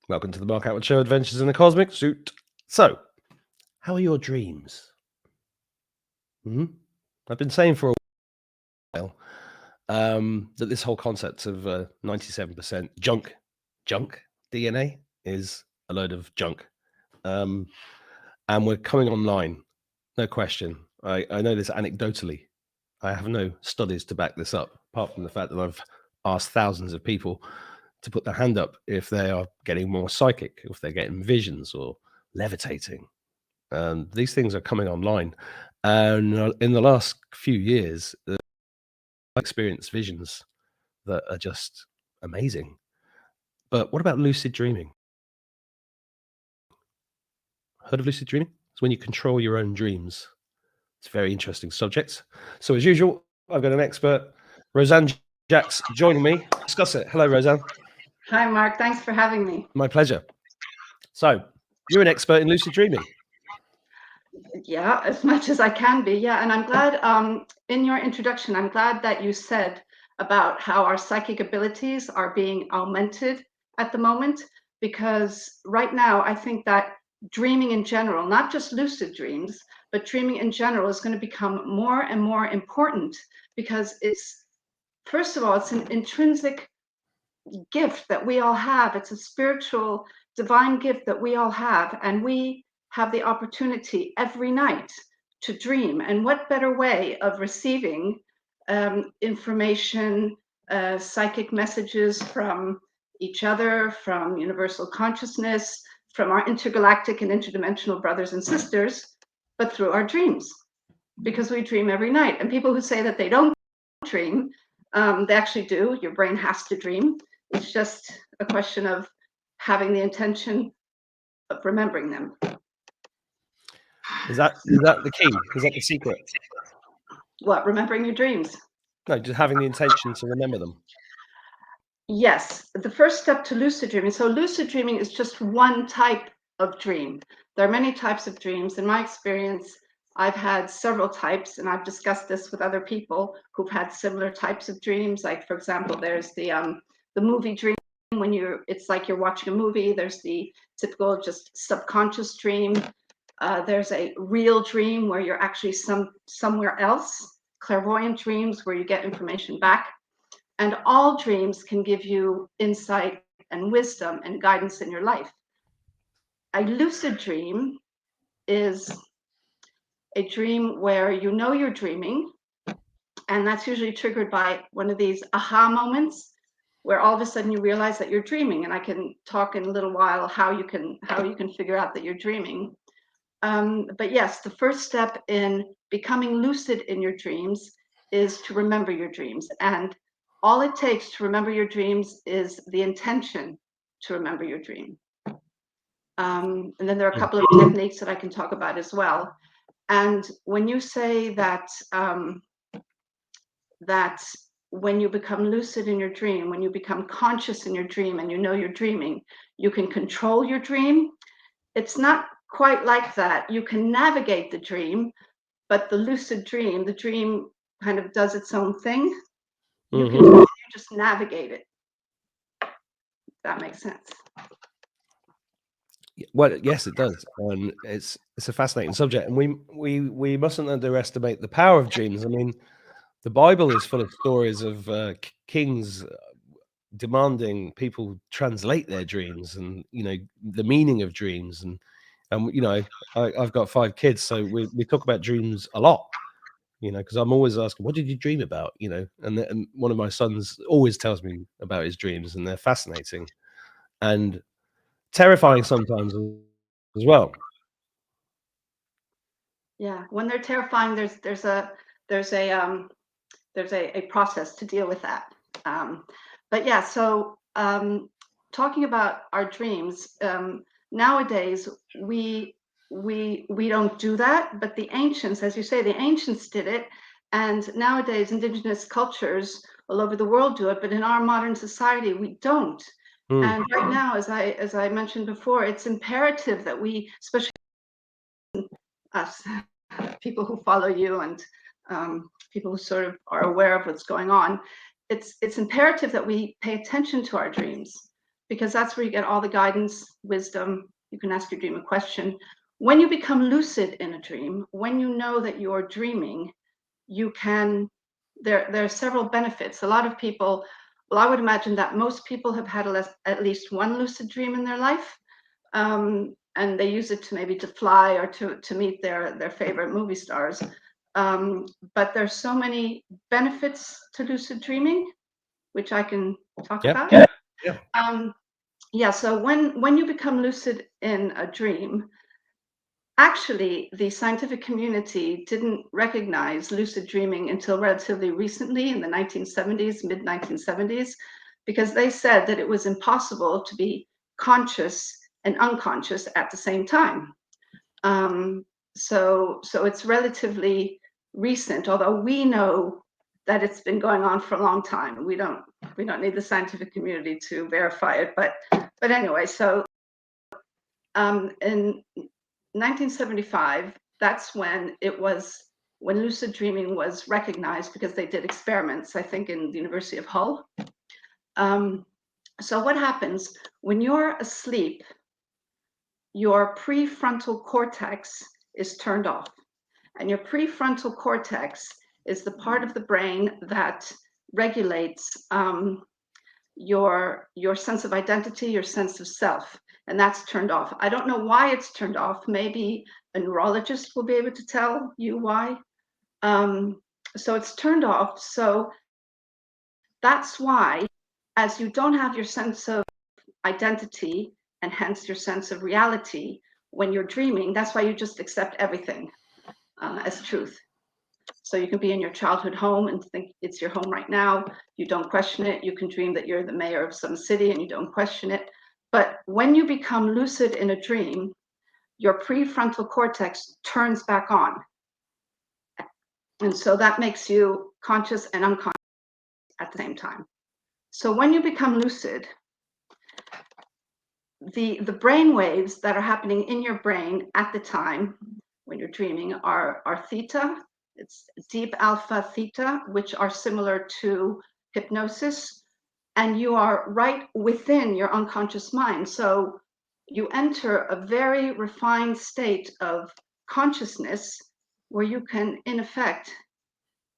Welcome to the Mark Attwood Show, Adventures in the Cosmic Suit. So, how are your dreams? I've been saying for a while that this whole concept of 97% junk DNA is a load of junk. And we're coming online, no question. I know this anecdotally. I have no studies to back this up, apart from the fact that I've asked thousands of people to put their hand up if they are getting more psychic, if they're getting visions or levitating. These things are coming online. And in the last few years, I experienced visions that are just amazing. But what about lucid dreaming? Heard of lucid dreaming? It's when you control your own dreams. It's a very interesting subject. So as usual, I've got an expert, Roseanne Jacks, joining me. Discuss it. Hello, Roseanne. Hi, Mark. Thanks for having me. My pleasure. So you're an expert in lucid dreaming. Yeah, as much as I can be. Yeah, and I'm glad in your introduction, I'm glad that you said about how our psychic abilities are being augmented at the moment, because right now I think that dreaming in general, not just lucid dreams, but dreaming in general is going to become more and more important because it's, first of all, it's an intrinsic gift that we all have. It's a spiritual, divine gift that we all have, and we have the opportunity every night to dream. And what better way of receiving information, psychic messages from each other, from universal consciousness, from our intergalactic and interdimensional brothers and sisters, but through our dreams, because we dream every night. And people who say that they don't dream, they actually do. Your brain has to dream. It's just a question of having the intention of remembering them. Is that the key? Is that the secret? What, remembering your dreams? No, just having the intention to remember them. Yes, the first step to lucid dreaming. So lucid dreaming is just one type of dream. There are many types of dreams. In my experience, I've had several types, and I've discussed this with other people who've had similar types of dreams. Like, for example, there's the movie dream when it's like you're watching a movie. There's the typical just subconscious dream. There's a real dream where you're actually somewhere else. Clairvoyant dreams where you get information back. And all dreams can give you insight and wisdom and guidance in your life. A lucid dream is a dream where you know you're dreaming, and that's usually triggered by one of these aha moments where all of a sudden you realize that you're dreaming. And I can talk in a little while how you can figure out that you're dreaming. But yes, the first step in becoming lucid in your dreams is to remember your dreams. And all it takes to remember your dreams is the intention to remember your dream. And then there are a couple of techniques that I can talk about as well. And when you say that that when you become lucid in your dream, when you become conscious in your dream and you know you're dreaming, you can control your dream. It's not quite like that. You can navigate the dream, but the lucid dream, the dream kind of does its own thing. You just navigate it. That makes sense. Well, yes, it does, and it's a fascinating subject, and we mustn't underestimate the power of dreams. I mean, the Bible is full of stories of kings demanding people translate their dreams, and the meaning of dreams, and I've got 5 kids, so we talk about dreams a lot. Because I'm always asking, what did you dream about? And one of my sons always tells me about his dreams, and they're fascinating and terrifying sometimes as well. Yeah, when they're terrifying, there's a process to deal with that. But yeah, so talking about our dreams, nowadays we don't do that, but the ancients, as you say, the ancients did it, and nowadays indigenous cultures all over the world do it, but in our modern society we don't. And right now, as I mentioned before, it's imperative that we, especially us, people who follow you and people who sort of are aware of what's going on, it's imperative that we pay attention to our dreams. because that's where you get all the guidance, wisdom. You can ask your dream a question. When you become lucid in a dream, when you know that you're dreaming, you can, there are several benefits. A lot of people, well, I would imagine that most people have had at least one lucid dream in their life. And they use it to maybe to fly or to meet their favorite movie stars. But there's so many benefits to lucid dreaming, which I can talk about. Yeah. So when you become lucid in a dream, actually, the scientific community didn't recognize lucid dreaming until relatively recently, in the 1970s, mid 1970s, because they said that it was impossible to be conscious and unconscious at the same time. So it's relatively recent, although we know that it's been going on for a long time. We don't need the scientific community to verify it, but anyway, so in 1975, that's when lucid dreaming was recognized, because they did experiments, I think, in the University of Hull. So what happens when you're asleep? Your prefrontal cortex is turned off, and your prefrontal cortex is the part of the brain that regulates your sense of identity, your sense of self, and that's turned off. I don't know why it's turned off. Maybe a neurologist will be able to tell you why. So it's turned off. So that's why, as you don't have your sense of identity and hence your sense of reality when you're dreaming, that's why you just accept everything as truth. So you can be in your childhood home and think it's your home right now. You don't question it. You can dream that you're the mayor of some city and you don't question it. But when you become lucid in a dream, your prefrontal cortex turns back on. And so that makes you conscious and unconscious at the same time. So when you become lucid, the brain waves that are happening in your brain at the time when you're dreaming are theta. It's deep alpha theta, which are similar to hypnosis, and you are right within your unconscious mind. So you enter a very refined state of consciousness where you can, in effect,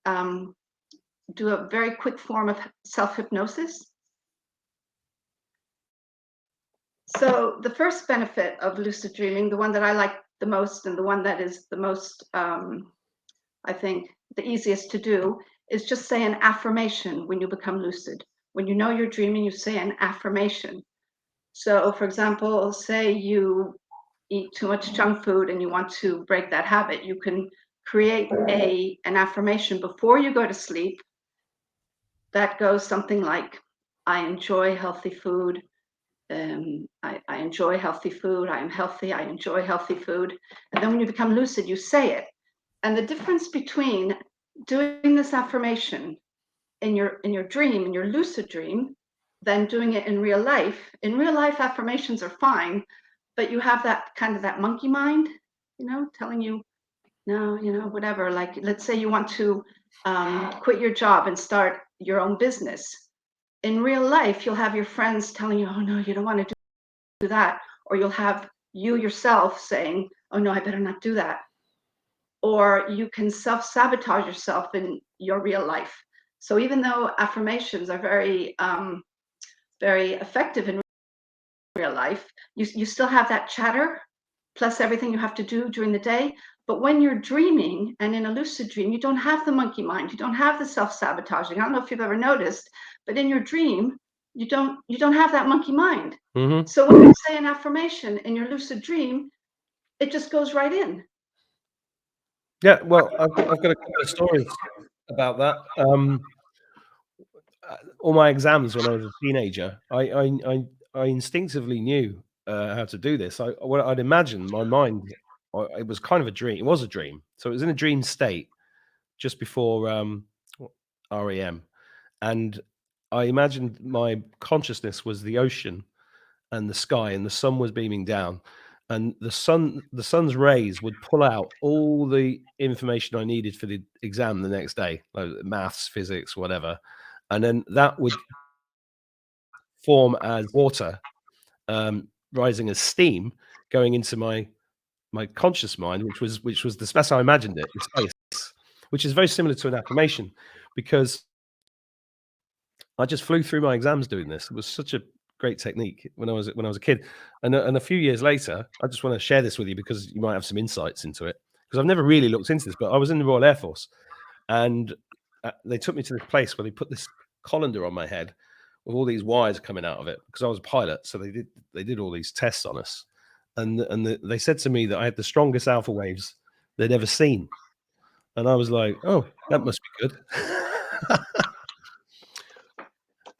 do a very quick form of self-hypnosis. So the first benefit of lucid dreaming, the one that I like the most and the one that is the most, I think, the easiest to do, is just say an affirmation when you become lucid. When you know you're dreaming, you say an affirmation. So, for example, say you eat too much junk food and you want to break that habit, you can create an affirmation before you go to sleep that goes something like, I enjoy healthy food. I enjoy healthy food. I am healthy. I enjoy healthy food. And then when you become lucid, you say it. And the difference between doing this affirmation in your dream, in your lucid dream, than doing it in real life. In real life, affirmations are fine, but you have that kind of that monkey mind, telling you, no, whatever. Like, let's say you want to quit your job and start your own business. In real life, you'll have your friends telling you, oh no, you don't want to do that. Or you'll have you yourself saying, oh no, I better not do that. Or you can self-sabotage yourself in your real life. So even though affirmations are very, very effective in real life, you still have that chatter, plus everything you have to do during the day. But when you're dreaming, and in a lucid dream, you don't have the monkey mind, you don't have the self-sabotaging. I don't know if you've ever noticed, but in your dream, you don't have that monkey mind. Mm-hmm. So when you say an affirmation in your lucid dream, it just goes right in. Yeah, well, I've got a couple of stories about that. All my exams when I was a teenager, I instinctively knew how to do this. I'd imagine my mind, it was kind of a dream. It was a dream, so it was in a dream state just before REM, and I imagined my consciousness was the ocean and the sky, and the sun was beaming down, and the sun's rays would pull out all the information I needed for the exam the next day, like maths, physics, whatever, and then that would form as water, rising as steam, going into my conscious mind, which was that's how I imagined it, in space, which is very similar to an affirmation, because I just flew through my exams doing this. It was such a great technique when I was a kid, and a few years later, I just want to share this with you because you might have some insights into it. Because I've never really looked into this, but I was in the Royal Air Force, and they took me to this place where they put this colander on my head with all these wires coming out of it because I was a pilot. So they did all these tests on us, and they said to me that I had the strongest alpha waves they'd ever seen, and I was like, oh, that must be good.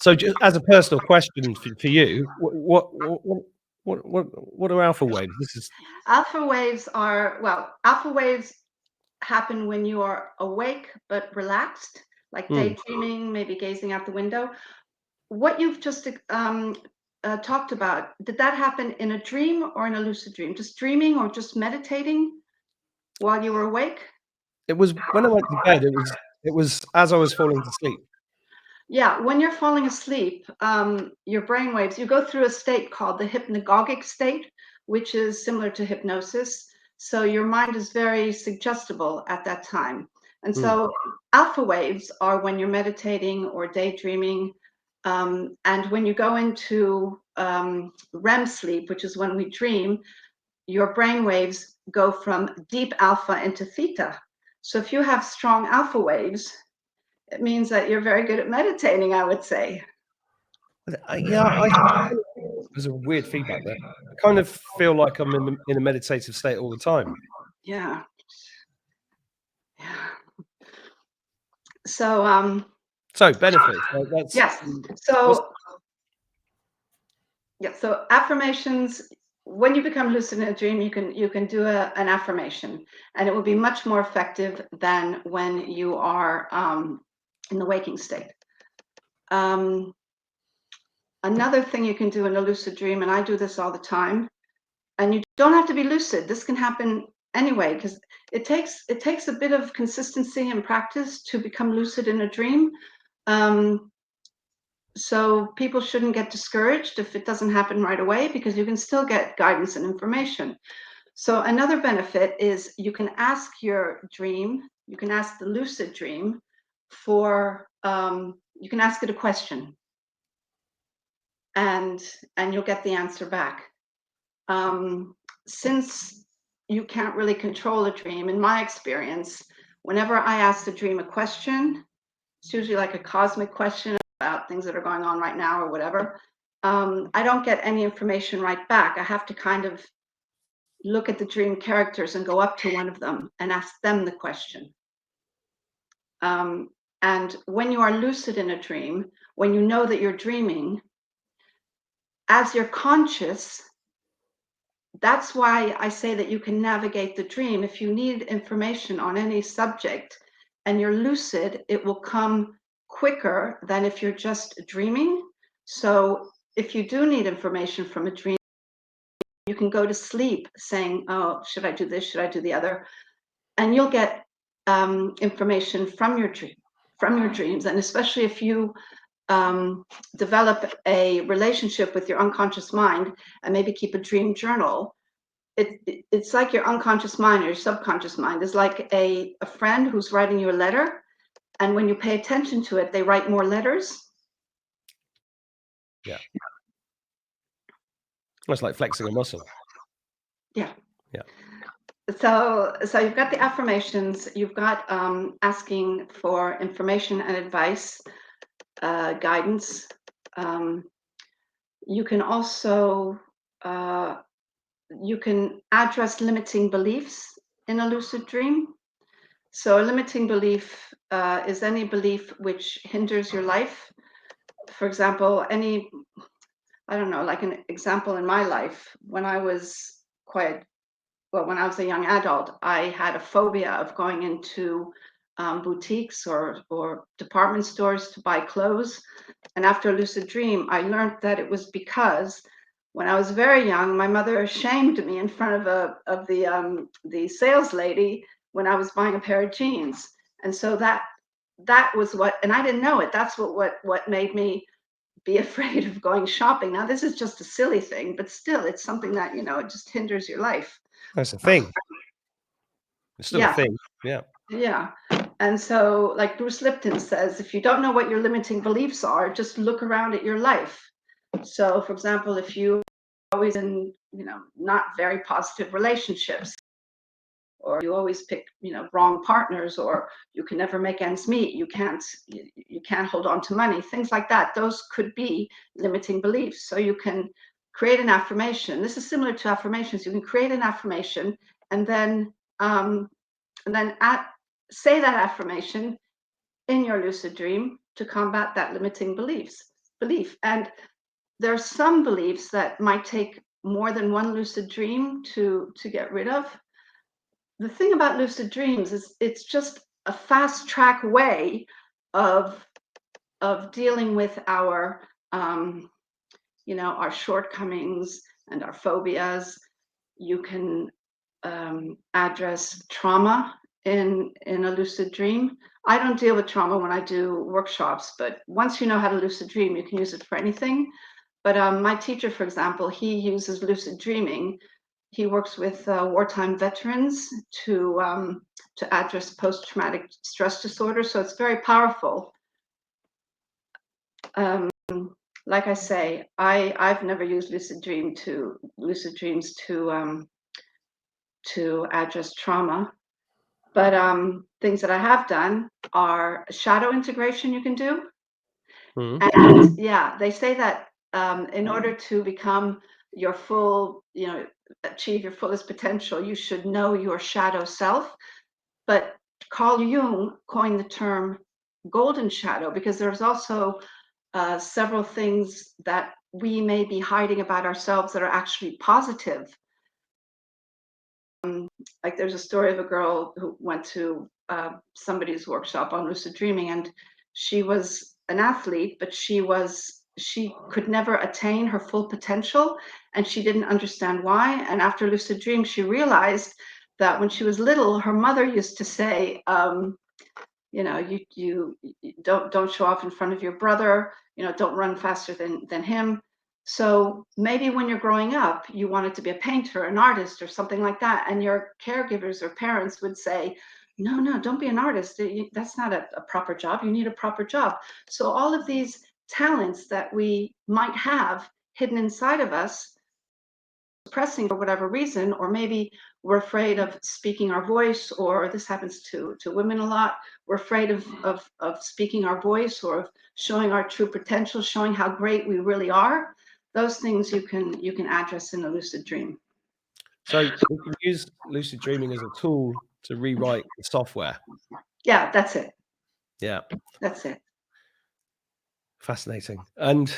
So, just as a personal question for you, what are alpha waves? This is Alpha waves are, well, alpha waves happen when you are awake but relaxed, like daydreaming, maybe gazing out the window. What you've just talked about, did that happen in a dream or in a lucid dream? Just dreaming or just meditating while you were awake? it was when I went to bed. It was as I was falling to sleep. Yeah, when you're falling asleep, your brain waves, you go through a state called the hypnagogic state, which is similar to hypnosis. So your mind is very suggestible at that time. And so alpha waves are when you're meditating or daydreaming. And when you go into REM sleep, which is when we dream, your brain waves go from deep alpha into theta. So if you have strong alpha waves, it means that you're very good at meditating, I would say. Yeah, there's a weird feedback there. I kind of feel like I'm in a meditative state all the time. Yeah. Yeah. So So benefits. That's yes. So yeah, so affirmations, when you become lucid in a dream, you can do an affirmation, and it will be much more effective than when you are in the waking state. Another thing you can do in a lucid dream, and I do this all the time, and you don't have to be lucid. This can happen anyway, because it takes a bit of consistency and practice to become lucid in a dream. So people shouldn't get discouraged if it doesn't happen right away, because you can still get guidance and information. So another benefit is you can ask your dream, you can ask the lucid dream for, you can ask it a question, and you'll get the answer back. Since you can't really control a dream, in my experience, whenever I ask the dream a question, it's usually like a cosmic question about things that are going on right now or whatever. I don't get any information right back. I have to kind of look at the dream characters and go up to one of them and ask them the question. And when you are lucid in a dream, when you know that you're dreaming, as you're conscious, that's why I say that you can navigate the dream. If you need information on any subject and you're lucid, it will come quicker than if you're just dreaming. So if you do need information from a dream, you can go to sleep saying, oh, should I do this? Should I do the other? And you'll get information from your dreams. And especially if you develop a relationship with your unconscious mind and maybe keep a dream journal, it's like your unconscious mind or your subconscious mind is like a friend who's writing you a letter, and when you pay attention to it, they write more letters. Yeah. It's like flexing a muscle. Yeah. Yeah. So you've got the affirmations, you've got asking for information and advice, guidance. You can also you can address limiting beliefs in a lucid dream. So a limiting belief is any belief which hinders your life. For example, I don't know, like an example in my life, when I was when I was a young adult, I had a phobia of going into boutiques or department stores to buy clothes. And after a lucid dream, I learned that it was because when I was very young, my mother shamed me in front of the sales lady when I was buying a pair of jeans. And so that was what, and I didn't know it. That's what made me be afraid of going shopping. Now, this is just a silly thing, but still, it's something that, you know, it just hinders your life. That's a thing. It's still a thing. Yeah. Yeah. And so, like Bruce Lipton says, if you don't know what your limiting beliefs are, just look around at your life. So, for example, if you always in, you know, not very positive relationships, or you always pick, you know, wrong partners, or you can never make ends meet, you can't hold on to money, things like that, those could be limiting beliefs. So you can create an affirmation. This is similar to affirmations. You can create an affirmation and then say that affirmation in your lucid dream to combat that limiting belief. And there are some beliefs that might take more than one lucid dream to get rid of. The thing about lucid dreams is it's just a fast track way of dealing with our you know, our shortcomings and our phobias. You can address trauma in a lucid dream. I don't deal with trauma when I do workshops, but once you know how to lucid dream, you can use it for anything. But my teacher, for example, he uses lucid dreaming. He works with wartime veterans to address post-traumatic stress disorder. So it's very powerful. Like I say, I've never used lucid dreams to address trauma. But things that I have done are shadow integration you can do. And yeah, they say that in order to become your full, you know, achieve your fullest potential, you should know your shadow self. But Carl Jung coined the term golden shadow because there's also several things that we may be hiding about ourselves that are actually positive. Like there's a story of a girl who went to somebody's workshop on lucid dreaming, and she was an athlete, but she could never attain her full potential, and she didn't understand why. And after lucid dream, she realized that when she was little, her mother used to say, you know, you don't show off in front of your brother, you know, don't run faster than him. So maybe when you're growing up, you wanted to be a painter, an artist, or something like that, and your caregivers or parents would say, no, don't be an artist. That's not a proper job. You need a proper job. So all of these talents that we might have hidden inside of us, suppressing for whatever reason, or maybe we're afraid of speaking our voice, or this happens to women a lot. We're afraid of speaking our voice or of showing our true potential, showing how great we really are. Those things you can address in a lucid dream. So we can use lucid dreaming as a tool to rewrite the software. Yeah, that's it. Yeah. That's it. Fascinating. And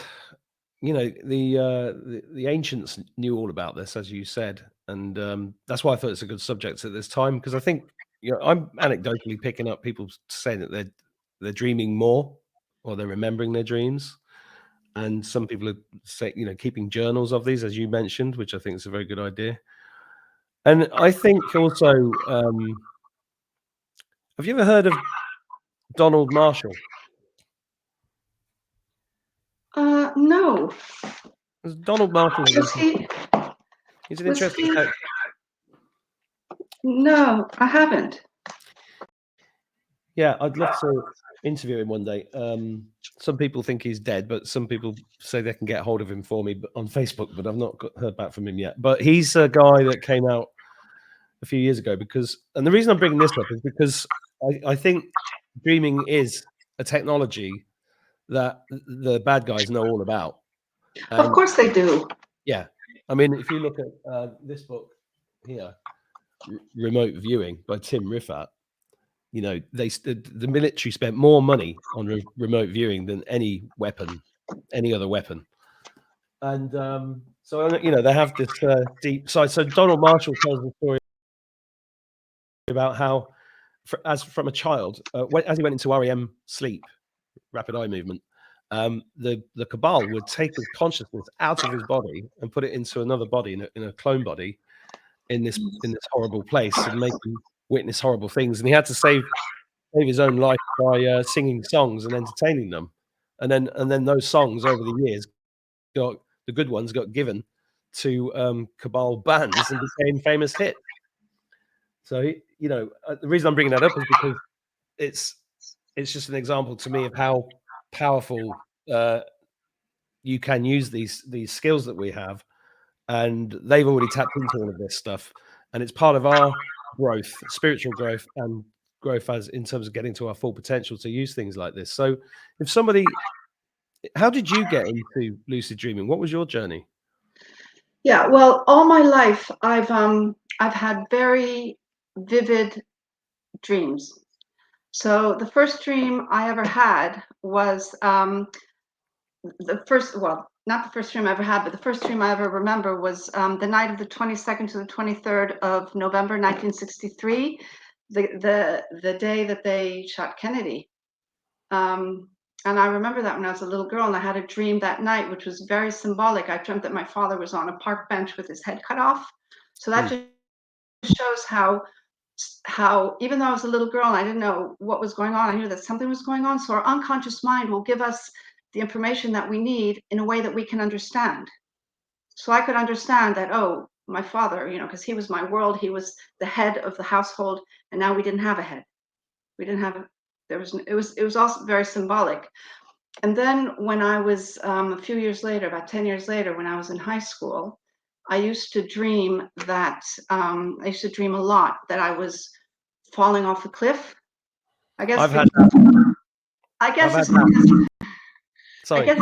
you know, the ancients knew all about this, as you said, and that's why I thought it's a good subject at this time, because I think, you know, I'm anecdotally picking up people saying that they're dreaming more, or they're remembering their dreams, and some people are saying, you know, keeping journals of these, as you mentioned, which I think is a very good idea. And I think also, have you ever heard of Donald Marshall? No. Donald Marshall. Was he? He's an Was interesting he? character. No, I haven't. Yeah, I'd love to interview him one day. Some people think he's dead, but some people say they can get hold of him for me on Facebook, but I've not heard back from him yet. But he's a guy that came out a few years ago and the reason I'm bringing this up is because I think dreaming is a technology that the bad guys know all about. Of course they do. Yeah. I mean, if you look at this book here, Remote Viewing by Tim Riffat, you know, the military spent more money on remote viewing than any other weapon. And so, you know, they have this deep side. So Donald Marshall tells the story about how, as from a child, as he went into REM sleep, rapid eye movement, the cabal would take his consciousness out of his body and put it into another body, in a clone body, in this horrible place, and make him witness horrible things. And he had to save his own life by singing songs and entertaining them. and then those songs over the years got the good ones got given to cabal bands and became famous hits. So the reason I'm bringing that up is because it's just an example to me of how powerful you can use these skills that we have, and they've already tapped into all of this stuff, and it's part of our growth, spiritual growth, and growth as in terms of getting to our full potential to use things like this. So, if somebody, how did you get into lucid dreaming? What was your journey? Yeah, well, all my life I've had very vivid dreams. So the first dream I ever had was the first, well, not the first dream I ever had, but the first dream I ever remember was the night of the 22nd to the 23rd of November 1963, the day that they shot Kennedy. And I remember that when I was a little girl, and I had a dream that night, which was very symbolic. I dreamt that my father was on a park bench with his head cut off. So that just shows how even though I was a little girl and I didn't know what was going on, I knew that something was going on. So our unconscious mind will give us the information that we need in a way that we can understand. So I could understand that, oh, my father, because he was my world, he was the head of the household, and now we didn't have a head. We didn't have it was also very symbolic. And then when I was a few years later, about 10 years later, when I was in high school, I used to dream that I used to dream a lot that I was falling off a cliff. I guess I've had that. I guess I've it's had that. I Sorry. guess,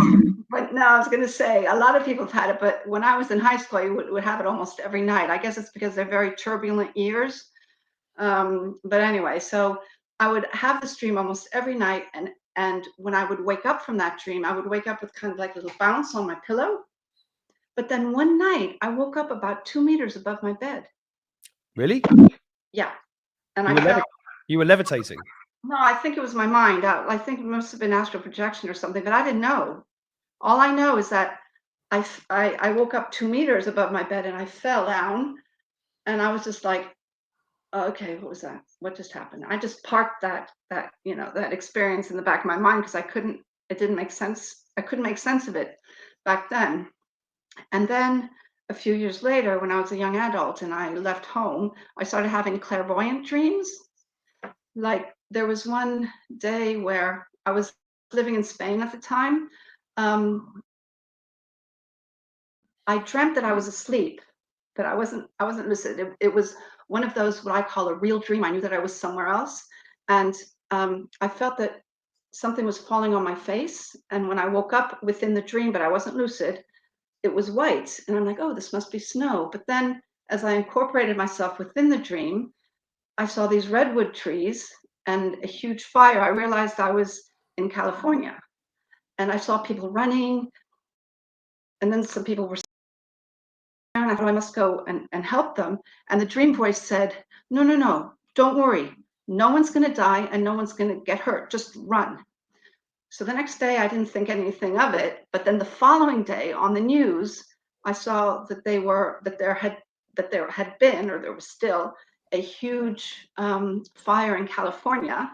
but no, I was going to say a lot of people have had it, but when I was in high school, you would have it almost every night. I guess it's because they're very turbulent years. But anyway, so I would have this dream almost every night, and when I would wake up from that dream, I would wake up with kind of like a little bounce on my pillow. But then one night, I woke up about 2 meters above my bed. Really? Yeah, and You I were felt. you were levitating. No, I think it was my mind. I think it must have been astral projection or something, but I didn't know. All I know is that I woke up 2 meters above my bed and I fell down, and I was just like, okay, what was that? What just happened? I just parked that experience in the back of my mind because it didn't make sense. I couldn't make sense of it back then. And then a few years later, when I was a young adult and I left home, I started having clairvoyant dreams. Like there was one day where I was living in Spain at the time. I dreamt that I was asleep, but I wasn't lucid. It was one of those what I call a real dream. I knew that I was somewhere else, and I felt that something was falling on my face. And when I woke up within the dream, but I wasn't lucid, it was white, and I'm like, oh, this must be snow. But then, as I incorporated myself within the dream, I saw these redwood trees and a huge fire. I realized I was in California, and I saw people running, and then some people were. And I thought I must go and help them. And the dream voice said, no, no, no, don't worry. No one's going to die and no one's going to get hurt. Just run. So the next day, I didn't think anything of it. But then the following day on the news, I saw that there had been, or there was still, a huge fire in California,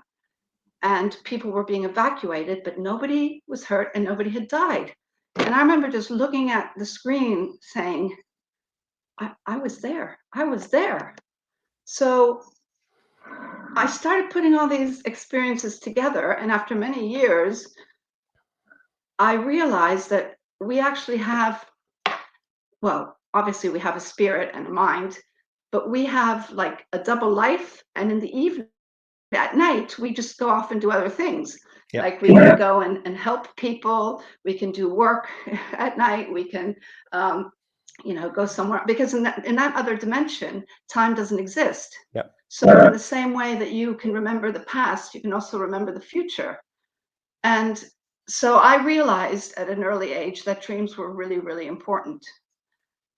and people were being evacuated, but nobody was hurt and nobody had died. And I remember just looking at the screen saying, I was there. I was there. So I started putting all these experiences together. And after many years, I realized that we actually have, well, obviously we have a spirit and a mind, but we have like a double life. And in the evening, at night, we just go off and do other things. Yep. Like we can go and help people. We can do work at night. We can go somewhere, because in that other dimension, time doesn't exist. Yep. So in the same way that you can remember the past, you can also remember the future. And so I realized at an early age that dreams were really, really important.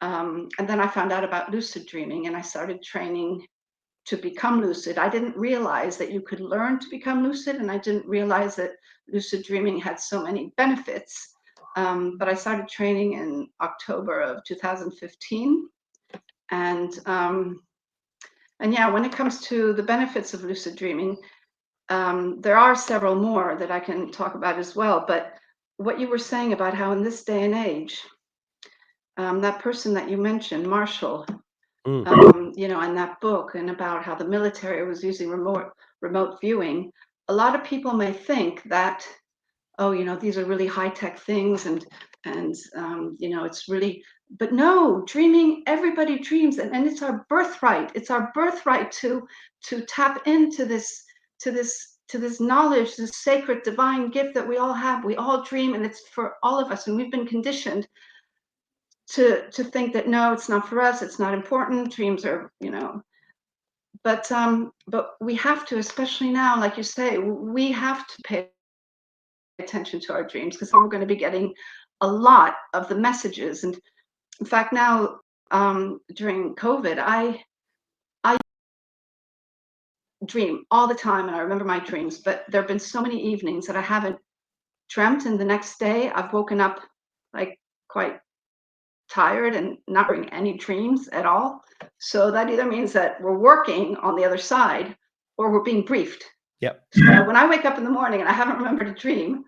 And then I found out about lucid dreaming, and I started training to become lucid. I didn't realize that you could learn to become lucid, and I didn't realize that lucid dreaming had so many benefits. But I started training in October of 2015, and yeah, when it comes to the benefits of lucid dreaming, there are several more that I can talk about as well. But what you were saying about how in this day and age, that person that you mentioned, Marshall, you know, in that book, and about how the military was using remote viewing, a lot of people may think that, oh, you know, these are really high tech things, and you know, it's really, but no, dreaming, everybody dreams, and it's our birthright. It's our birthright to tap into this to this knowledge, this sacred divine gift that we all have. We all dream, and it's for all of us, and we've been conditioned to think that no, it's not for us, it's not important, dreams are, you know, but we have to, especially now, like you say, we have to pay attention to our dreams, because we're going to be getting a lot of the messages. And in fact, now, during COVID, I dream all the time, and I remember my dreams, but there have been so many evenings that I haven't dreamt, and the next day I've woken up like quite tired and not having any dreams at all. So that either means that we're working on the other side, or we're being briefed. Yep. So when I wake up in the morning and I haven't remembered a dream,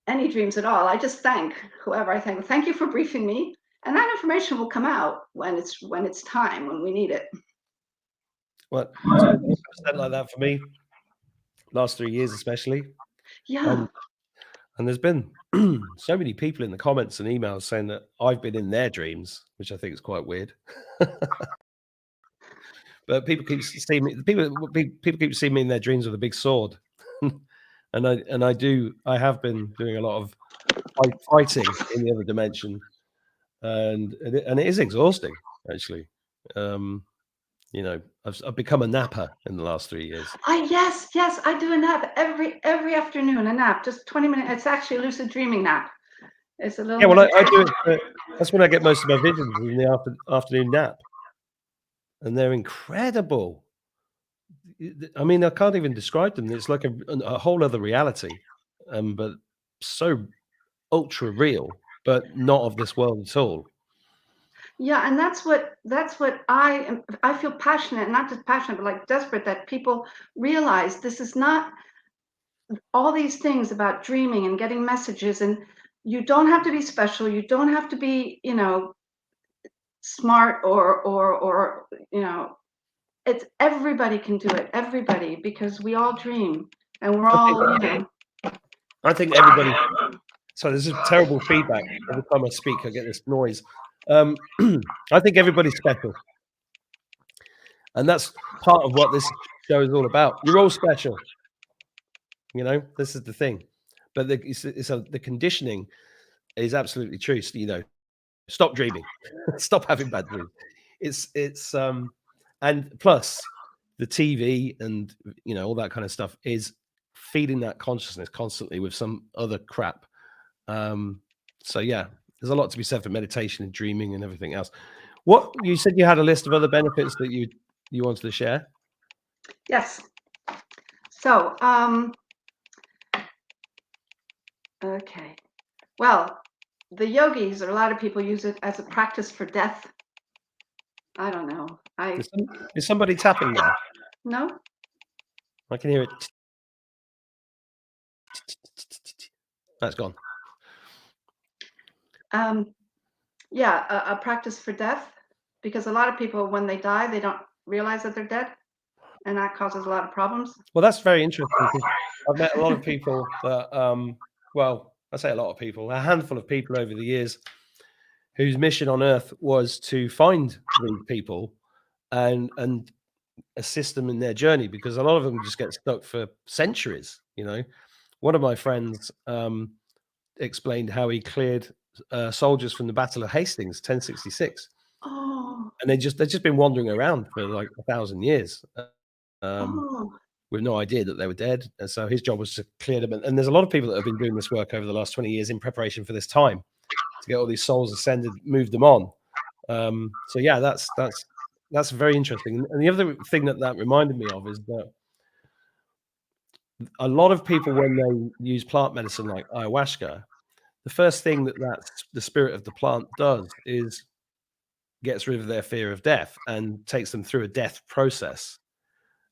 any dreams at all, I just thank whoever I thank. Thank you for briefing me, and that information will come out when it's time, when we need it. Well, it's been 100% like that for me, last 3 years especially. Yeah. And there's been so many people in the comments and emails saying that I've been in their dreams, which I think is quite weird. But people keep seeing me. People keep seeing me in their dreams with a big sword, and I have been doing a lot of fighting in the other dimension, and it is exhausting actually. You know, I've become a napper in the last 3 years. Yes, I do a nap every afternoon. A nap, just 20 minutes. It's actually a lucid dreaming nap. It's a little. Yeah, well, I do it. That's when I get most of my visions, in the afternoon nap, and they're incredible. I mean, I can't even describe them. It's like a whole other reality, but so ultra real, but not of this world at all. Yeah, and that's what I am. I feel passionate, not just passionate, but like desperate, that people realize this is not all these things about dreaming and getting messages, and you don't have to be special. You don't have to be, you know, smart, or you know, it's everybody can do it. Everybody, because we all dream, and we're I think all, you know. I think everybody. So this is terrible feedback. Every time I speak, I get this noise. I think everybody's special, and that's part of what this show is all about. You're all special. You know, this is the thing. But the conditioning is absolutely true. So, you know, stop dreaming, stop having bad dreams. It's and plus the TV and, you know, all that kind of stuff is feeding that consciousness constantly with some other crap. So yeah, there's a lot to be said for meditation and dreaming and everything else. What you said, you had a list of other benefits that you wanted to share. Yes. So, okay. Well, the yogis, or a lot of people use it as a practice for death. I don't know. Is somebody tapping there? No. I can hear it. That's gone. Yeah, a practice for death, because a lot of people, when they die, they don't realize that they're dead, and that causes a lot of problems. Well, that's very interesting, because I've met a lot of people that, well, I say a lot of people, a handful of people over the years whose mission on Earth was to find these people and assist them in their journey, because a lot of them just get stuck for centuries. You know, one of my friends explained how he cleared soldiers from the Battle of Hastings, 1066, Oh, and they've just been wandering around for like 1,000 years. oh, With no idea that they were dead. And so his job was to clear them. And there's a lot of people that have been doing this work over the last 20 years in preparation for this time, to get all these souls ascended, move them on. So yeah, that's very interesting. And the other thing that reminded me of is that a lot of people, when they use plant medicine like ayahuasca, the first thing that the spirit of the plant does is gets rid of their fear of death and takes them through a death process.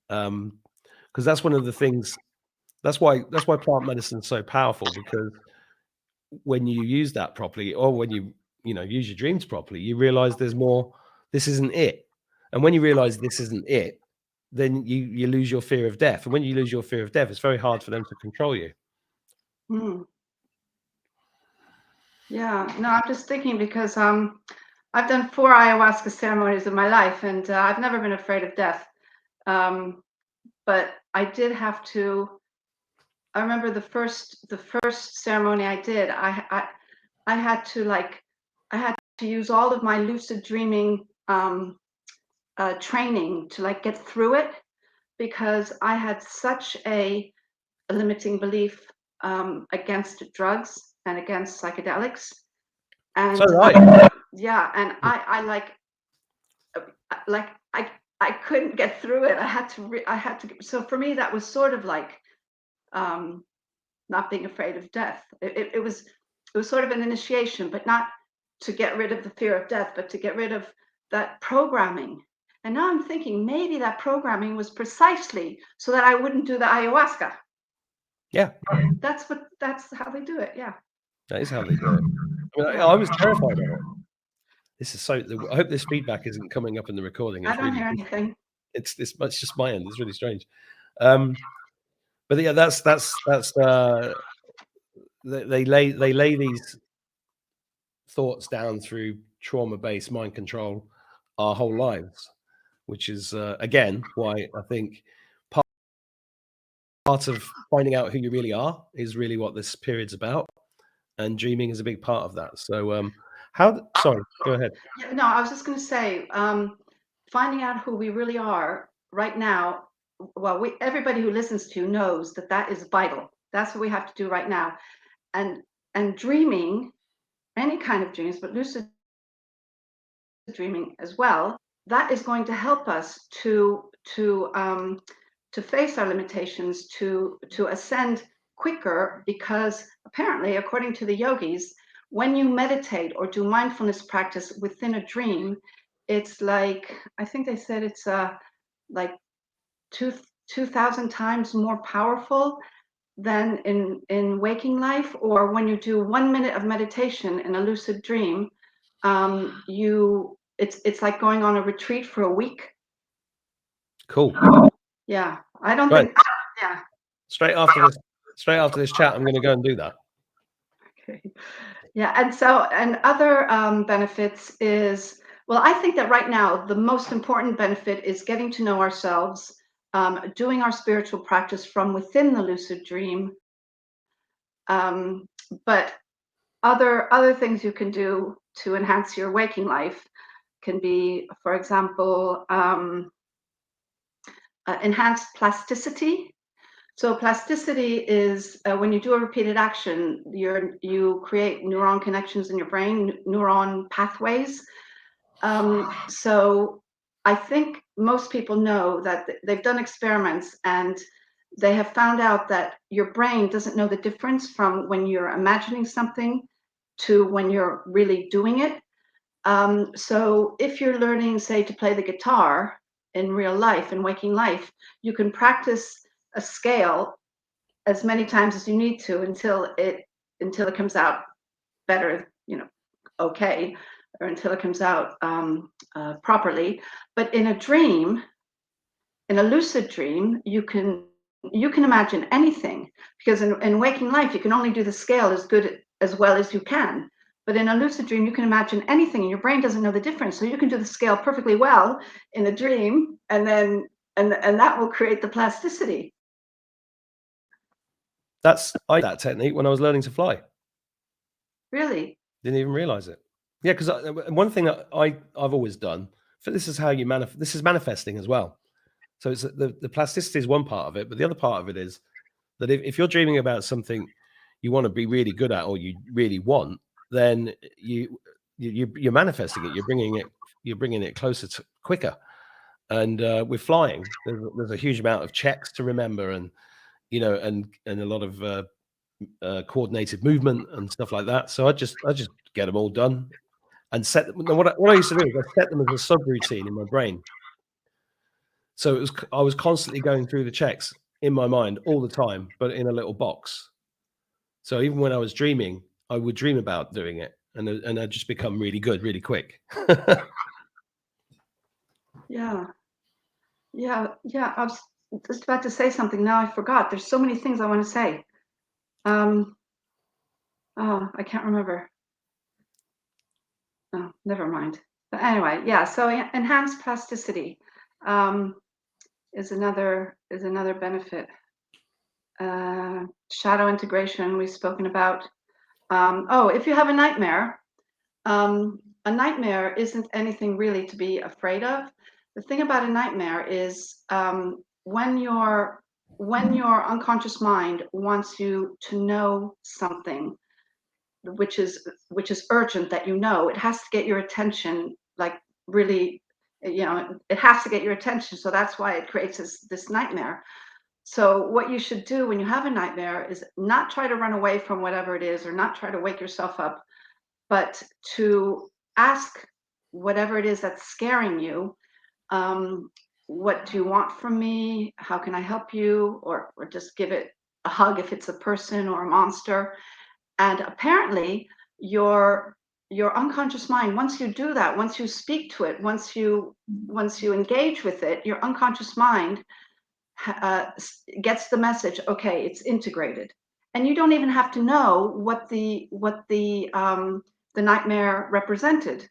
Because that's one of the things. That's why plant medicine is so powerful, because when you use that properly, or when you use your dreams properly, you realize there's more. This isn't it. And when you realize this isn't it, then you lose your fear of death. And when you lose your fear of death, it's very hard for them to control you. Yeah, no, I'm just thinking because I've done 4 ayahuasca ceremonies in my life, and I've never been afraid of death. But I did have to. I remember the first ceremony I did. I had to use all of my lucid dreaming training to get through it, because I had such a limiting belief against drugs and against psychedelics. And So right. yeah, and I couldn't get through it. I had to. So for me, that was sort of like not being afraid of death. It was sort of an initiation, but not to get rid of the fear of death, but to get rid of that programming. And now I'm thinking maybe that programming was precisely so that I wouldn't do the ayahuasca. Yeah, that's how they do it. Yeah, that is how they do it. I mean, I was terrified of it. This is so. I hope this feedback isn't coming up in the recording. It's I don't really. hear anything. It's just my end. It's really strange. But yeah, that's they lay these thoughts down through trauma-based mind control our whole lives, which is again why I think part of finding out who you really are is really what this period's about, and dreaming is a big part of that. So sorry, go ahead. Yeah, no, I was just going to say, finding out who we really are right now. Well, everybody who listens to knows that is vital. That's what we have to do right now. And dreaming, any kind of dreams, but lucid dreaming as well, that is going to help us to face our limitations, to ascend quicker, because apparently, according to the yogis, when you meditate or do mindfulness practice within a dream, it's like, I think they said it's like 2,000 times more powerful than in waking life. Or when you do 1 minute of meditation in a lucid dream, it's like going on a retreat for a week. Cool. Yeah, I don't Right. think. Yeah. Straight after this chat, I'm going to go and do that. Okay. Yeah, and other benefits is, well, I think that right now the most important benefit is getting to know ourselves, doing our spiritual practice from within the lucid dream. But other things you can do to enhance your waking life can be, for example, enhanced plasticity. So plasticity is when you do a repeated action, you create neuron connections in your brain, neuron pathways. So I think most people know that they've done experiments, and they have found out that your brain doesn't know the difference from when you're imagining something to when you're really doing it. So if you're learning, say, to play the guitar in real life, in waking life, you can practice a scale as many times as you need to until it comes out better, okay, or until it comes out properly. But in a dream, in a lucid dream, you can imagine anything, because in waking life you can only do the scale as well as you can. But in a lucid dream, you can imagine anything, and your brain doesn't know the difference. So you can do the scale perfectly well in a dream, and that will create the plasticity. I that technique when I was learning to fly. Really? Didn't even realize it. Yeah, because one thing that I've always done. This is how you This is manifesting as well. So it's the plasticity is one part of it, but the other part of it is that if you're dreaming about something you want to be really good at, or you really want, then you're manifesting it. You're bringing it closer to quicker. And with flying, there's a huge amount of checks to remember, and and a lot of coordinated movement and stuff like that. So I just get them all done and set them. What I used to do is I set them as a subroutine in my brain. So I was constantly going through the checks in my mind all the time, but in a little box. So even when I was dreaming, I would dream about doing it, and I'd just become really good really quick. Yeah. I was just about to say something. Now I forgot. There's so many things I want to say. Oh, I can't remember. Oh, never mind. But anyway, yeah. So enhanced plasticity is another benefit. Shadow integration we've spoken about. Oh, if you have a nightmare isn't anything really to be afraid of. The thing about a nightmare is when your unconscious mind wants you to know something which is urgent, that you know, it has to get your attention, like really, it has to get your attention. So that's why it creates this nightmare. So what you should do when you have a nightmare is not try to run away from whatever it is, or not try to wake yourself up, but to ask whatever it is that's scaring you, what do you want from me? How can I help you? Or just give it a hug if it's a person or a monster. And apparently your unconscious mind, once you do that, once you speak to it, once you engage with it, your unconscious mind gets the message. Okay, it's integrated, and you don't even have to know what the nightmare represented,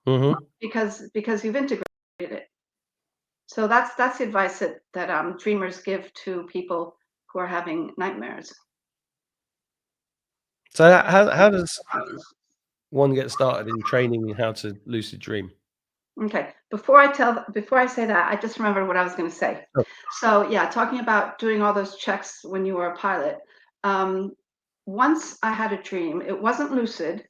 because you've integrated it. So that's the advice that dreamers give to people who are having nightmares. So how does one get started in training how to lucid dream? Okay, before I say that, I just remembered what I was going to say. Oh. So yeah, talking about doing all those checks when you were a pilot. Once I had a dream. It wasn't lucid,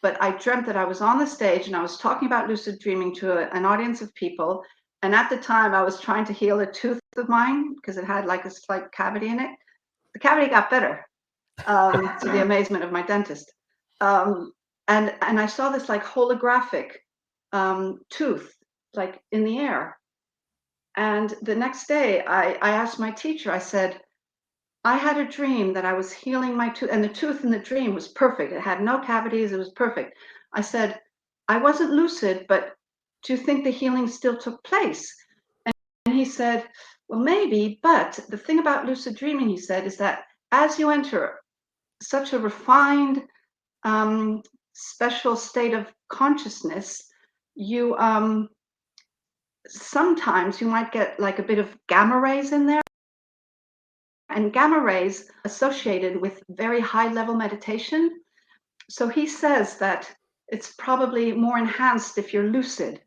but I dreamt that I was on the stage and I was talking about lucid dreaming to an audience of people. And at the time, I was trying to heal a tooth of mine because it had like a slight cavity in it. The cavity got better, to the amazement of my dentist. And I saw this like holographic tooth, like in the air. And the next day, I asked my teacher. I said, I had a dream that I was healing my tooth, and the tooth in the dream was perfect. It had no cavities. It was perfect. I said, I wasn't lucid, but do you think the healing still took place? And he said, well, maybe, but the thing about lucid dreaming, he said, is that as you enter such a refined, special state of consciousness, you sometimes you might get like a bit of gamma rays in there, and gamma rays associated with very high level meditation. So he says that it's probably more enhanced if you're lucid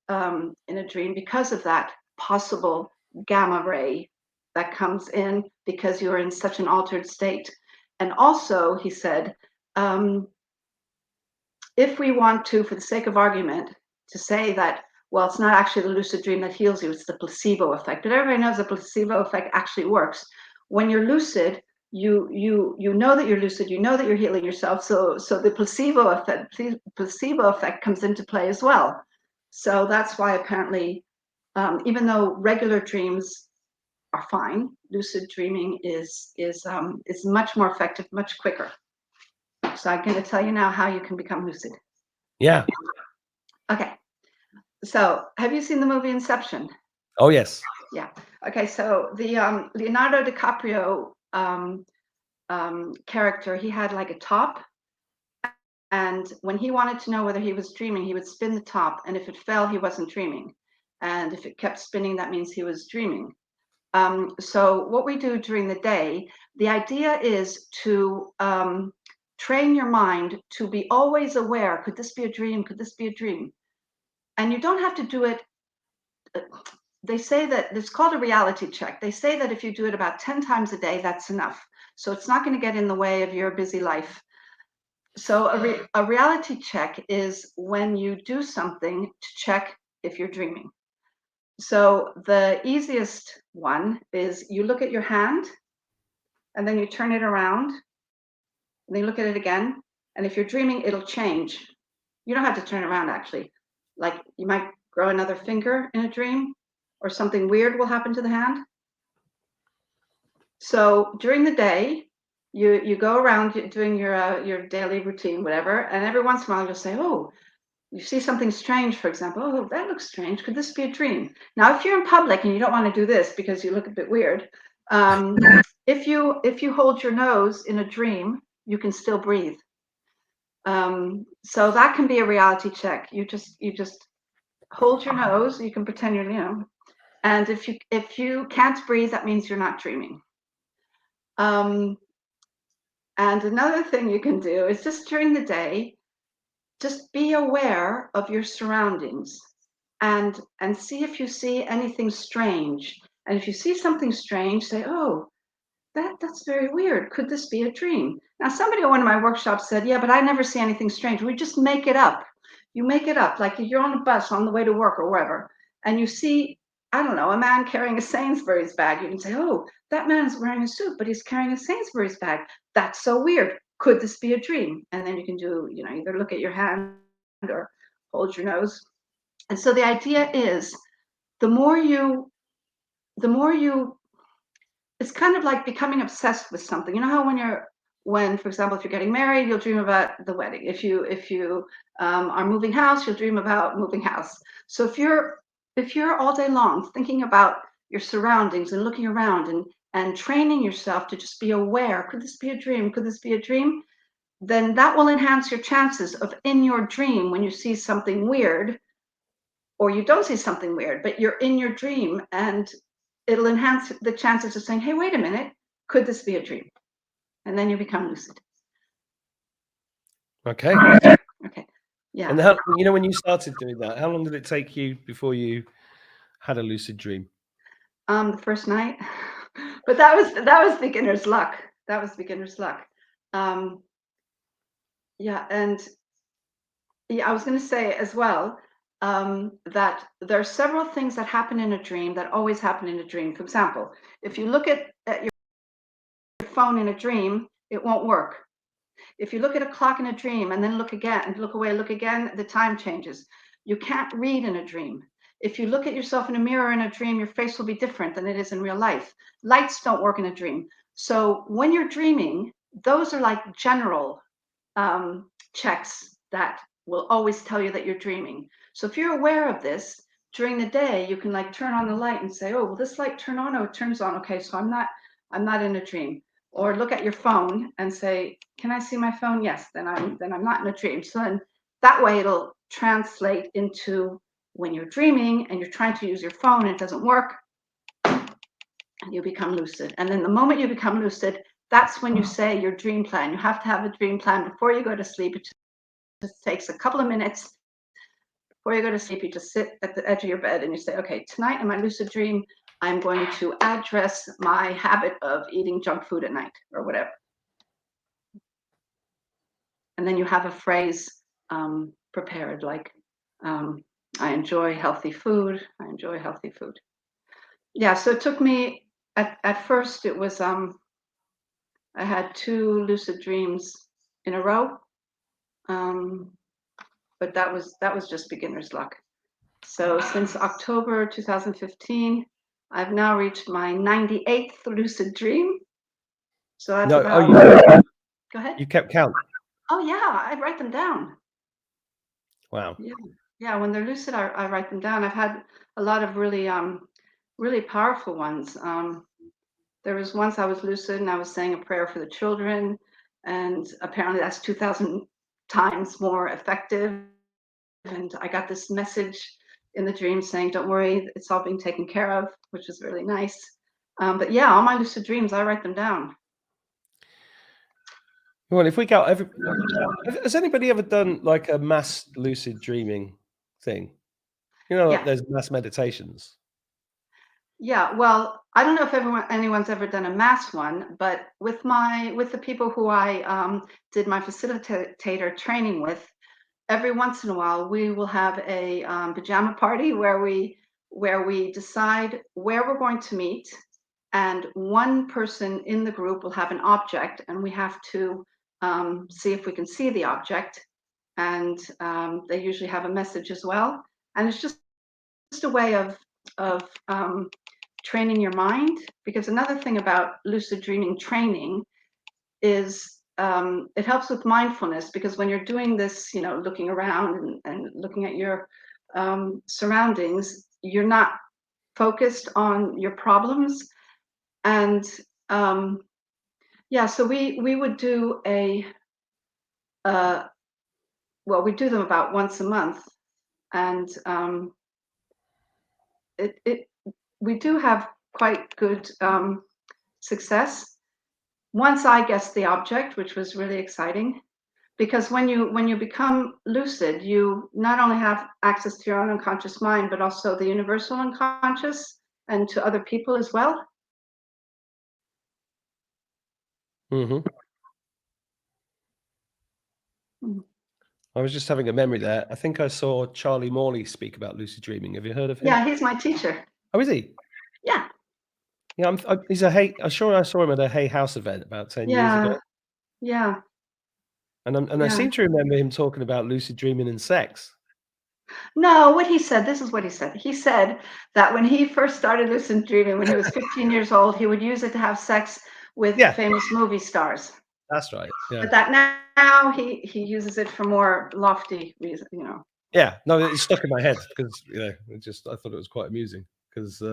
in a dream, because of that possible gamma ray that comes in because you're in such an altered state. And also, he said, if we want to, for the sake of argument, to say that, well, it's not actually the lucid dream that heals you, it's the placebo effect. But everybody knows the placebo effect actually works. When you're lucid, you know that you're lucid, you know that you're healing yourself. So the placebo effect comes into play as well. So that's why apparently, even though regular dreams are fine, lucid dreaming is much more effective, much quicker. So I'm going to tell you now how you can become lucid. Yeah. Okay. So have you seen the movie Inception? Oh, yes. Yeah. Okay. So the Leonardo DiCaprio character, he had like a top. And when he wanted to know whether he was dreaming, he would spin the top. And if it fell, he wasn't dreaming. And if it kept spinning, that means he was dreaming. So what we do during the day, the idea is to train your mind to be always aware. Could this be a dream? Could this be a dream? And you don't have to do it. They say that it's called a reality check. They say that if you do it about 10 times a day, that's enough. So it's not going to get in the way of your busy life. So a reality check is when you do something to check if you're dreaming. So the easiest one is you look at your hand and then you turn it around and then you look at it again. And if you're dreaming, it'll change. You don't have to turn around actually. Like you might grow another finger in a dream, or something weird will happen to the hand. So during the day, You go around doing your daily routine, whatever, and every once in a while you'll say, oh, you see something strange, for example. Oh, that looks strange. Could this be a dream? Now, if you're in public and you don't want to do this because you look a bit weird, if you hold your nose in a dream, you can still breathe. So that can be a reality check. You just hold your nose. You can pretend you're, and if you can't breathe, that means you're not dreaming. And another thing you can do is just during the day, just be aware of your surroundings and see if you see anything strange. And if you see something strange, say, oh, that's very weird. Could this be a dream? Now, somebody at one of my workshops said, yeah, but I never see anything strange. We just make it up. You make it up. Like you're on a bus on the way to work or wherever, and you see, I don't know, a man carrying a Sainsbury's bag. You can say, oh, that man's wearing a suit, but he's carrying a Sainsbury's bag. That's so weird. Could this be a dream? And then you can do, either look at your hand or hold your nose. And so the idea is the more you, it's kind of like becoming obsessed with something. You know how when, for example, if you're getting married, you'll dream about the wedding. If you are moving house, you'll dream about moving house. So if you're all day long thinking about your surroundings and looking around and training yourself to just be aware, could this be a dream? Could this be a dream? Then that will enhance your chances of in your dream when you see something weird, or you don't see something weird, but you're in your dream, and it'll enhance the chances of saying, hey, wait a minute, could this be a dream? And then you become lucid. Okay. Okay. Yeah. And how, when you started doing that, how long did it take you before you had a lucid dream? The first night, but that was beginner's luck. That was beginner's luck. Yeah, and yeah, I was going to say as well that there are several things that happen in a dream that always happen in a dream. For example, if you look at your phone in a dream, it won't work. If you look at a clock in a dream and then look again and look away, look again, the time changes. You can't read in a dream. If you look at yourself in a mirror in a dream, your face will be different than it is in real life. Lights don't work in a dream. So when you're dreaming, those are like general checks that will always tell you that you're dreaming. So if you're aware of this during the day, you can like turn on the light and say, oh, will this light turn on? Oh, it turns on. Okay, so I'm not in a dream. Or look at your phone and say, can I see my phone? Yes, then I'm not in a dream. So then that way it'll translate into when you're dreaming and you're trying to use your phone and it doesn't work, you become lucid. And then the moment you become lucid, that's when you say your dream plan. You have to have a dream plan before you go to sleep. It just takes a couple of minutes before you go to sleep. You just sit at the edge of your bed and you say, okay, tonight in my lucid dream, I'm going to address my habit of eating junk food at night or whatever. And then you have a phrase prepared, like, I enjoy healthy food. I enjoy healthy food. Yeah, so it took me, at first it was, I had 2 lucid dreams in a row, but that was just beginner's luck. So since October 2015, I've now reached my 98th lucid dream. So that's about. Go ahead. You kept count. Oh yeah, I write them down. Wow. Yeah. When they're lucid, I write them down. I've had a lot of really powerful ones. There was once I was lucid and I was saying a prayer for the children, and apparently that's 2,000 times more effective. And I got this message in the dream saying, don't worry, it's all being taken care of, which was really nice. But yeah, all my lucid dreams, I write them down. Well, if we go, has anybody ever done like a mass lucid dreaming thing? Like there's mass meditations. Yeah, well, I don't know if anyone's ever done a mass one, but with the people who I did my facilitator training with, every once in a while we will have a pajama party where we decide where we're going to meet, and one person in the group will have an object, and we have to see if we can see the object, and they usually have a message as well, and it's just a way of training your mind. Because another thing about lucid dreaming training is it helps with mindfulness, because when you're doing this, looking around and looking at your surroundings, you're not focused on your problems. And so we would do we do them about once a month, and we do have quite good success. Once I guessed the object, which was really exciting, because when you become lucid, you not only have access to your own unconscious mind, but also the universal unconscious and to other people as well. Mm-hmm. I was just having a memory there. I think I saw Charlie Morley speak about lucid dreaming. Have you heard of him? Yeah, he's my teacher. Oh, is he? Yeah. Yeah, he's I'm sure I saw him at a Hay House event about 10 years ago. Yeah. And I seem to remember him talking about lucid dreaming and sex. No, this is what he said. He said that when he first started lucid dreaming, when he was 15 years old, he would use it to have sex with famous movie stars. That's right. Yeah. But that now he uses it for more lofty reasons, Yeah. No, it stuck in my head because I thought it was quite amusing because he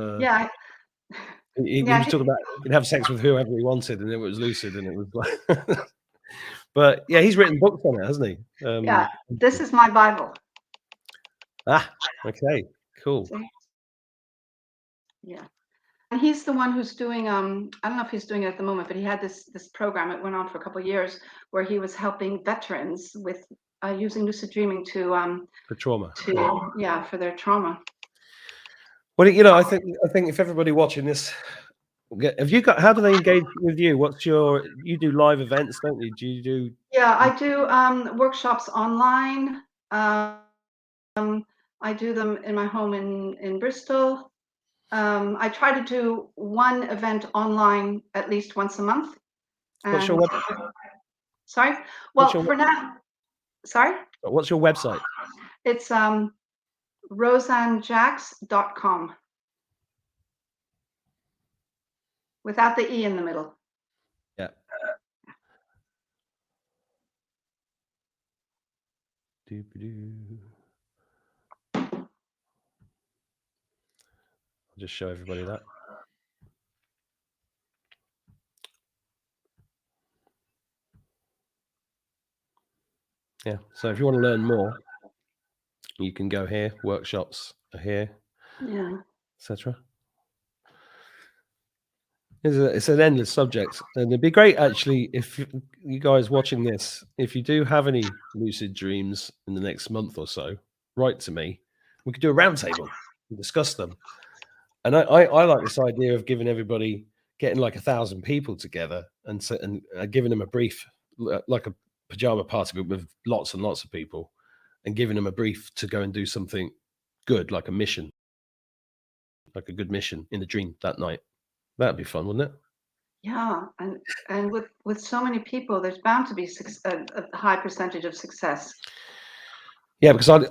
was talking about he could have sex with whoever he wanted, and it was lucid, and it was like. But yeah, he's written books on it, hasn't he? Yeah, this is my Bible. Okay, cool. Yeah. And he's the one who's doing, I don't know if he's doing it at the moment, but he had this program, it went on for a couple of years, where he was helping veterans with using lucid dreaming to For trauma. For their trauma. Well, I think if everybody watching this, how do they engage with you? You do live events, don't you? Do you do? Yeah, I do workshops online. I do them in my home in Bristol. I try to do one event online at least once a month. What's your website? Sorry? Well, for now, sorry? What's your website? It's roseannejacks.com. Without the E in the middle. Yeah. I'll just show everybody that. Yeah. So if you want to learn more, you can go here. Workshops are here. Yeah. Etc. It's an endless subject, and it'd be great actually if you guys watching this, if you do have any lucid dreams in the next month or so, write to me. We could do a roundtable and discuss them. And I like this idea of giving everybody, getting like 1,000 people together and giving them a brief, like a pajama party with lots and lots of people, and giving them a brief to go and do something good, like a mission, like a good mission in a dream that night. That'd be fun, wouldn't it? Yeah, and with so many people, there's bound to be a high percentage of success. Yeah, because have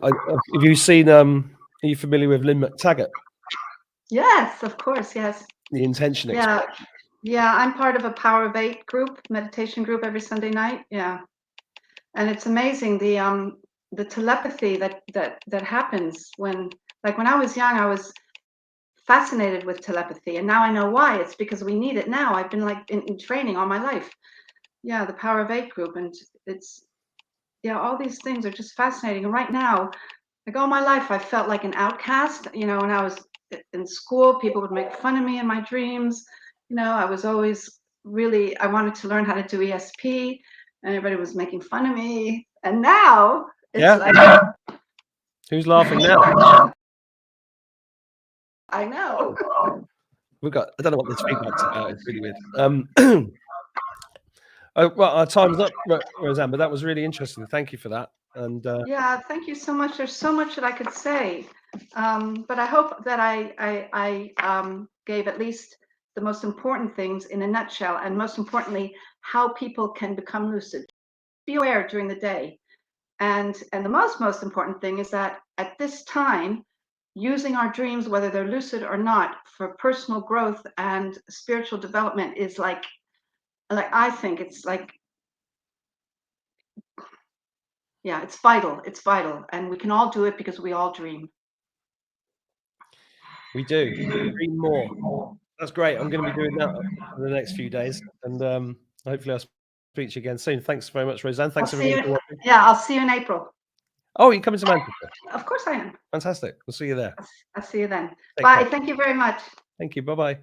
you seen? Are you familiar with Lynn McTaggart? Yes, of course. Yes. The Intention Expert. Yeah, I'm part of a Power of 8 group, meditation group every Sunday night. Yeah, and it's amazing the telepathy that happens when I was young, I was fascinated with telepathy, and now I know why. It's because we need it now. I've been in training all my life. Yeah, the Power of 8 group, and it's all these things are just fascinating. And right now, all my life, I felt like an outcast. When I was in school, people would make fun of me in my dreams. I was always I wanted to learn how to do ESP, and everybody was making fun of me. And now it's like, who's laughing now? I know. I don't know what this feedback's about. It's really weird. Well, our time's up, Roseanne, but that was really interesting. Thank you for that. And yeah, thank you so much. There's so much that I could say, but I hope that I gave at least the most important things in a nutshell, and most importantly, how people can become lucid. Be aware during the day, and the most important thing is that at this time, using our dreams, whether they're lucid or not, for personal growth and spiritual development is like like, I think it's like, yeah, it's vital. It's vital, and we can all do it because we all dream. We do. Dream more. That's great. I'm going to be doing that for the next few days, and hopefully I'll speak to you again soon. Thanks very much, Roseanne. Thanks I'll see everybody you. for watching. Yeah, I'll see you in April. Oh, you're coming to Manchester. Of course I am. Fantastic. We'll see you there. I'll see you then. Take Bye. care. Thank you very much. Thank you. Bye-bye.